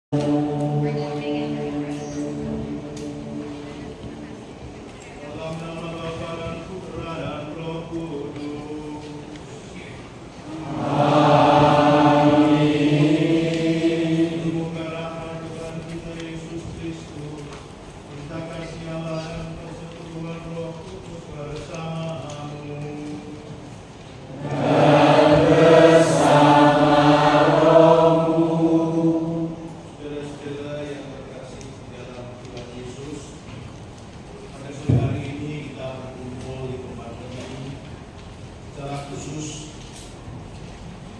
Dalam nama Bapa dan Putra dan Roh Kudus. Semoga rahmat Tuhan kita Yesus Kristus, cinta kasih Allah dan persekutuan Roh Kudus bersamamu. Saudara-saudara yang terkasih di dalam Tuhan Yesus, pada sore hari ini kita berkumpul di tempat ini. Secara khusus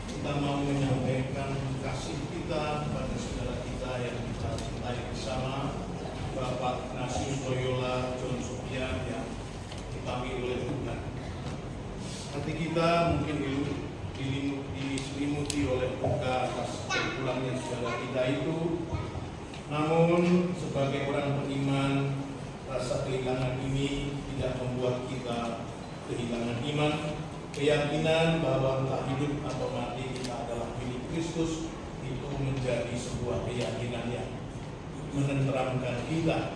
kita mau menyampaikan kasih kita kepada saudara kita yang kita cintai bersama, Bapak Ignatius Loyola John Sofian yang dipanggil oleh Tuhan. Hati kita mungkin diselimuti oleh duka atas berpulangnya saudara kita itu. Namun sebagai orang beriman, rasa kehilangan ini tidak membuat kita kehilangan iman, keyakinan bahwa entah hidup atau mati kita adalah milik Kristus. Itu menjadi sebuah keyakinan yang menenteramkan kita.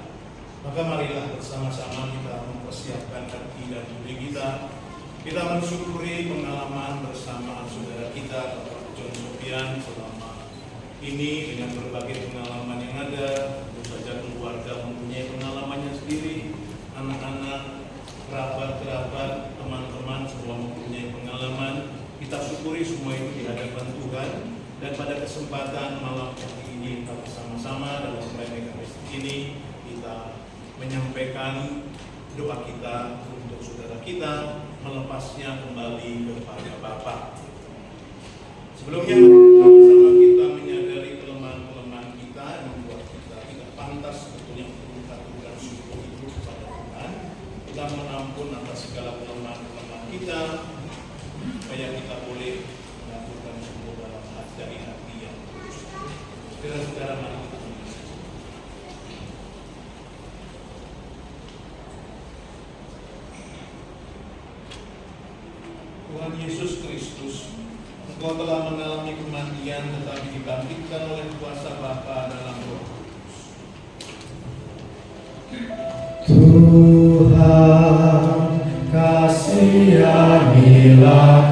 Maka marilah bersama-sama kita mempersiapkan hati dan diri kita. Kita mensyukuri pengalaman bersama saudara kita Bapak John Sofian selama ini dengan berbagai pengalaman yang ada. Tentu saja keluarga mempunyai pengalamannya sendiri, anak-anak, kerabat-kerabat, teman-teman semua mempunyai pengalaman. Kita syukuri semua itu di hadapan Tuhan. Dan pada kesempatan malam hari ini kita bersama-sama dalam perayaan Ekaristi ini kita menyampaikan doa kita untuk saudara kita melepasnya kembali kepada Bapa. Sebelumnya sama kita menyadari kelemahan-kelemahan kita yang membuat kita tidak pantas sebetulnya untuk mengaturkan syukur itu kepada Tuhan. Kita mengampun atas segala kelemahan-kelemahan kita supaya kita boleh mengaturkan syukur dalam hati dari hati yang tulus. Saudara-saudara, mari kita mengaji. Tuhan Yesus Kristus, Engkau telah mengalami kematian tetapi dibangkitkan oleh kuasa Bapa dalam Roh Kudus. Tuhan, kasihanilah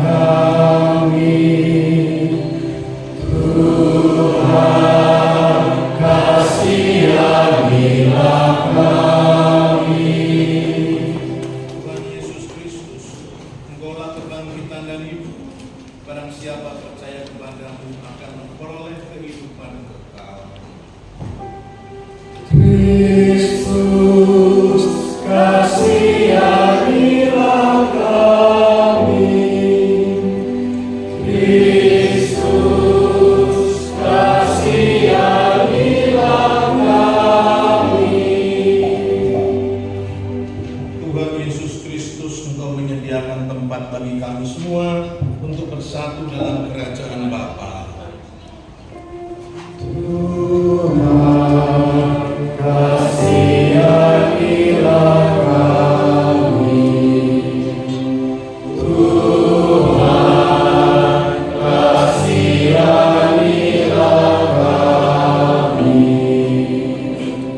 kami. Tuhan, kasihanilah kami. Tuhan Yesus Kristus, Engkaulah kebangkitan dan hidup. Barang siapa percaya kepadamu akan memperoleh kehidupan kekal. Kristus, kasihanilah kami. Kristus, kasihanilah kami. Tuhan Yesus Kristus, Engkau menyediakan tempat bagi kami semua untuk bersatu dalam kerajaan Bapa. Tuhan, kasihanilah kami. Tuhan, kasihanilah kami.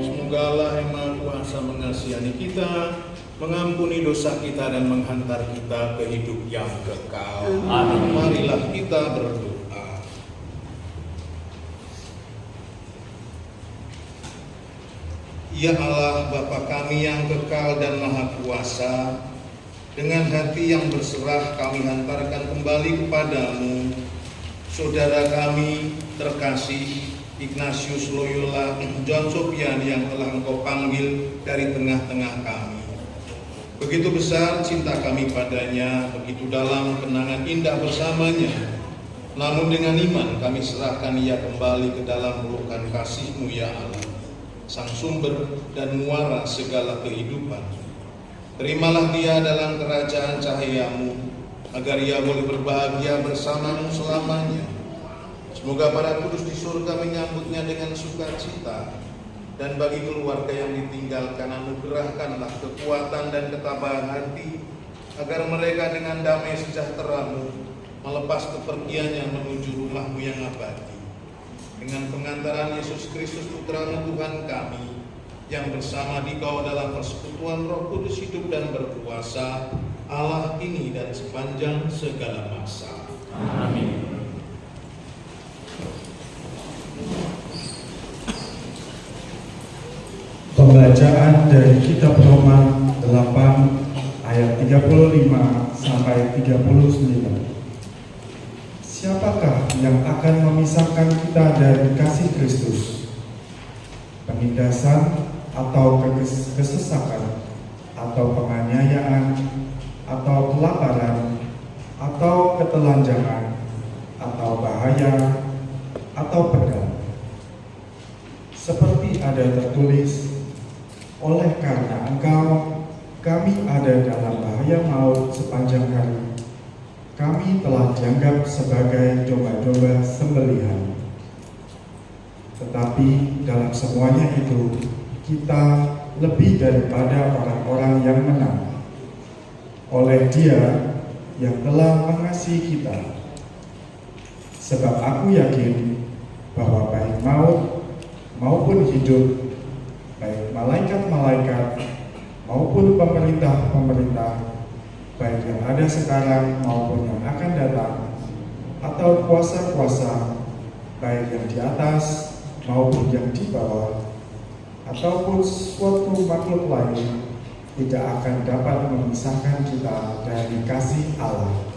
Semoga Allah yang Maha Kuasa mengasihani kita, mengampuni dosa kita dan menghantar kita ke hidup yang kekal. Amin. Marilah kita berdoa. Ya Allah, Bapa kami yang kekal dan Maha Kuasa, dengan hati yang berserah kami hantarkan kembali kepadamu saudara kami terkasih Ignatius Loyola John Sofian yang telah Engkau panggil dari tengah-tengah kami. Begitu besar cinta kami padanya, begitu dalam kenangan indah bersamanya. Namun dengan iman kami serahkan ia kembali ke dalam pelukan kasih-Mu ya Allah, Sang sumber dan muara segala kehidupan. Terimalah dia dalam kerajaan cahaya-Mu, agar ia boleh berbahagia bersama-Mu selamanya. Semoga para kudus di surga menyambutnya dengan sukacita, dan bagi keluarga yang ditinggalkan anugerahkanlah kekuatan dan ketabahan hati, agar mereka dengan damai sejahtera-Mu melepas kepergiannya menuju rumah-Mu yang abadi. dengan pengantaran Yesus Kristus Putra Tuhan kami, yang bersama dikau dalam persekutuan Roh Kudus hidup dan berkuasa, Allah ini dan sepanjang segala masa. Amin. Pembacaan dari kitab Roma 8 ayat 35 sampai 39. Siapakah yang akan memisahkan kita dari kasih Kristus? Penindasan atau kesesakan, atau penganiayaan, atau kelaparan, atau ketelanjangan, atau bahaya, atau pedang? Seperti ada tertulis, oleh karena engkau, kami ada dalam bahaya maut sepanjang hari. Kami telah dianggap sebagai domba-domba sembelihan. Tetapi dalam semuanya itu, kita lebih daripada orang-orang yang menang. Oleh Dia yang telah mengasihi kita. Sebab aku yakin bahwa baik maut maupun hidup, baik malaikat-malaikat maupun pemerintah-pemerintah, baik yang ada sekarang maupun yang akan datang, atau kuasa-kuasa, baik yang di atas maupun yang di bawah, ataupun suatu makhluk lain, tidak akan dapat memisahkan kita dari kasih Allah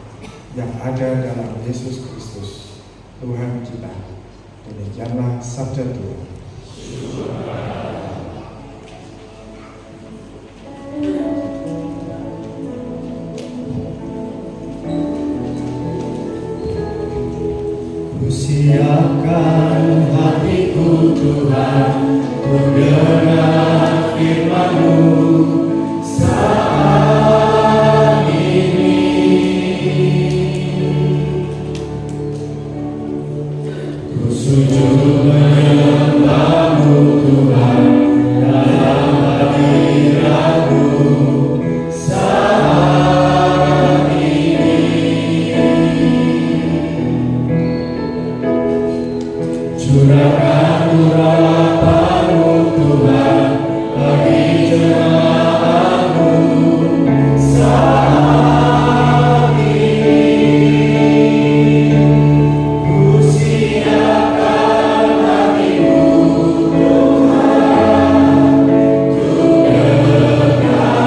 yang ada dalam Yesus Kristus, Tuhan kita. Demikianlah sabda Tuhan. Siapkan hatiku Tuhan, untuk dengar firman-Mu saat ini. Ku sujud menyembah-Mu Tuhan, dalam hadirat-Mu saat ini. Curahkan urapan-Mu Tuhan bagi jemaat-Mu saat ini. Ku siapkan hatiku Tuhan, untuk dengar firman-Mu.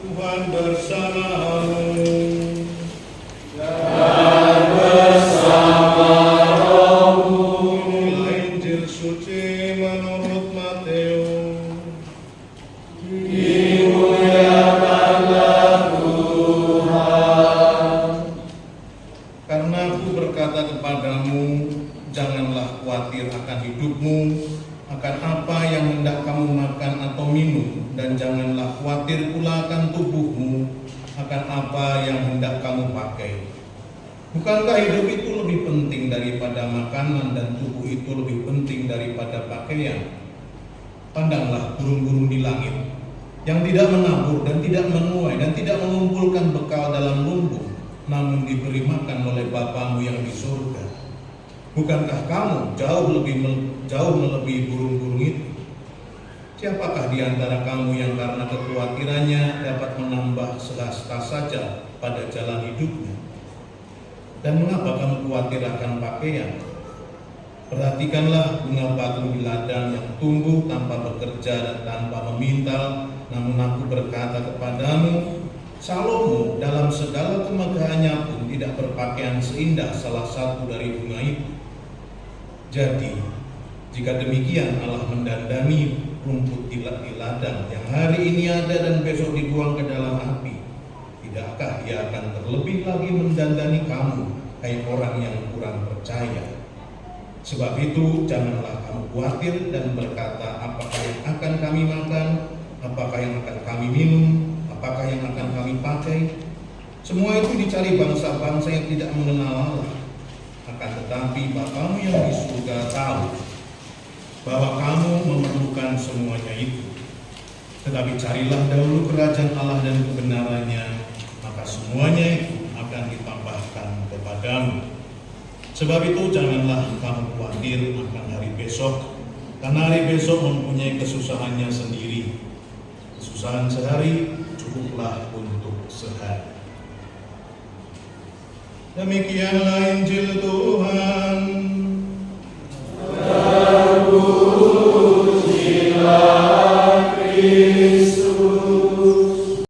Tuhan bersamamu. Dan bersama rohmu. Inilah Injil suci menurut Matius. Dimuliakanlah Tuhan. Karena aku berkata kepadamu, janganlah khawatir akan hidupmu, akan apa yang hendak kamu makan atau minum, dan janganlah khawatir pula akan tubuhmu, akan apa yang hendak kamu pakai. Bukankah hidup itu lebih penting daripada makanan, dan tubuh itu lebih penting daripada pakaian? Pandanglah burung-burung di langit, yang tidak menabur dan tidak menuai dan tidak mengumpulkan bekal dalam lumbung, namun diberi makan oleh Bapamu yang di surga. Bukankah kamu jauh melebihi burung-burung itu? Siapakah di antara kamu yang karena kekhawatirannya dapat menambah selasta saja pada jalan hidupnya? Dan mengapa kamu khawatir akan pakaian? Perhatikanlah bunga bakung di ladang yang tumbuh tanpa bekerja dan tanpa memintal, namun aku berkata kepadamu, Salomo dalam segala kemegahannya pun tidak berpakaian seindah salah satu dari bunga itu. Jadi, jika demikian Allah mendandani rumput di ladang yang hari ini ada dan besok dibuang ke dalam api, tidakkah Ia akan terlebih lagi mendandani kamu, hai orang yang kurang percaya? Sebab itu janganlah kamu khawatir dan berkata, apakah yang akan kami makan, apakah yang akan kami minum, apakah yang akan kami pakai? Semua itu dicari bangsa-bangsa yang tidak mengenal Allah. Akan tetapi Bapamu yang di surga tahu bahwa kamu memerlukan semuanya itu. Tetapi carilah dahulu kerajaan Allah dan kebenarannya, maka semuanya itu akan ditambahkan kepadamu. Sebab itu janganlah kamu khawatir akan hari besok, karena hari besok mempunyai kesusahannya sendiri. Kesusahan sehari cukuplah untuk sehari. Demikianlah Injil Tuhan.